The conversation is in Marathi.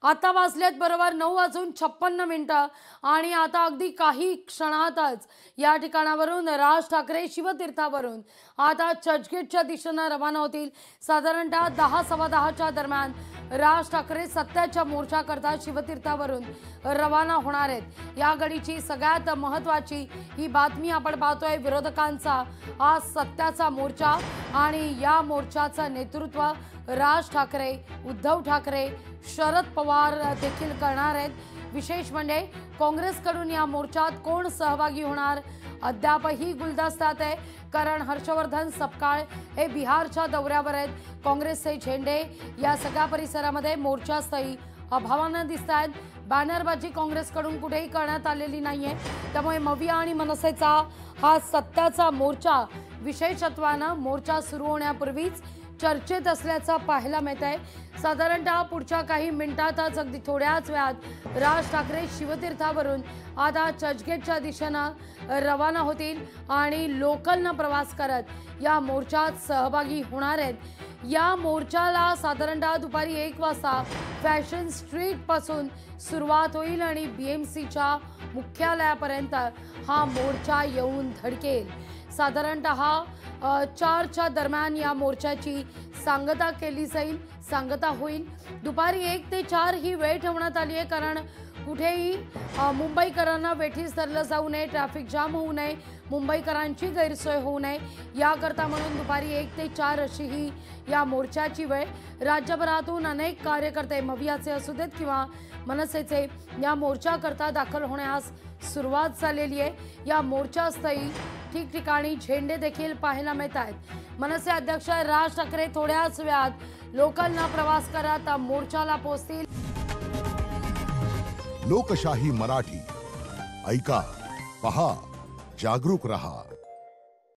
आता वाजलेत बरोबर 9:56 आणि आता अगदी काही क्षणातच या ठिकाणावरून राज ठाकरे शिवतीर्थावरून आता चर्चगेटच्या दिशेने रवाना होतील। साधारणतः 10:15च्या दरम्यान राज ठाकरे सत्याच्या मोर्चा करता शिवतीर्थावरून रवाना होणार आहेत। या घडीची सगळ्यात महत्त्वाची ही बातमी आपण पाहतोय, विरोधकांचा आज सत्याचा मोर्चा आणि या मोर्चाचं नेतृत्व राज ठाकरे, उद्धव ठाकरे, शरद पवार देखील करणार आहेत। विशेष म्हणजे काँग्रेसकडून या मोर्चात कोण सहभागी होणार अद्यापही गुलदस्त्यात आहे, कारण हर्षवर्धन सपकाळ हे बिहारच्या दौऱ्यावर आहेत। काँग्रेसचे झेंडे या सगळ्या परिसरामध्ये मोर्चास्थळी अभावानं दिसत आहेत। बॅनरबाजी काँग्रेसकडून कुठेही करण्यात आलेली नाहीये, त्यामुळे मविया आणि मनसेचा हा सत्याचा मोर्चा विशेषत्वानं मोर्चा सुरू होण्यापूर्वीच चर्चेत असल्याचं पाहायला मिळत आहे। साधारणतः पुढच्या काही मिनिटातच अगदी थोड्याच वेळात राज ठाकरे शिवतीर्थावरून आता चर्चगेटच्या दिशेनं रवाना होतील आणि लोकलनं प्रवास करत या मोर्चात सहभागी होणार आहेत। या मोर्चाला साधारणतः दुपारी 1 वाजता फॅशन स्ट्रीट पासून सुरुवात होईल आणि बीएमसीच्या मुख्यालयापर्यंत हा मोर्चा येऊन धडकेल। साधारणतः 4च्या दरम्यान या मोर्चाची सांगता केली जाईल, सांगता होईल। दुपारी 1 ते 4 ही वेळ ठेवण्यात आली आहे, कारण कुठेही मुंबईकरांना वेठीस धरलं जाऊ नये, ट्रॅफिक जाम होऊ नये, मुंबईकरांची गैरसोय होऊ नये याकरता म्हणून दुपारी 1 ते 4 अशी ही या मोर्चाची वेळ। राज्यभरातून अनेक कार्यकर्ते मवियाचे असू देत किंवा मनसेचे या मोर्चाकरता दाखल होण्यास सुरुवात झालेली आहे। या मोर्चास्थळी ठिकठिकाणी झेंडे देखील पाहायला मिळत आहेत। मनसे अध्यक्ष राज ठाकरे थोड्याच वेळात लोकलनं प्रवास करत मोर्चाला पोहोचतील। लोकशाही मराठी ऐका, पहा, जागरूक रहा।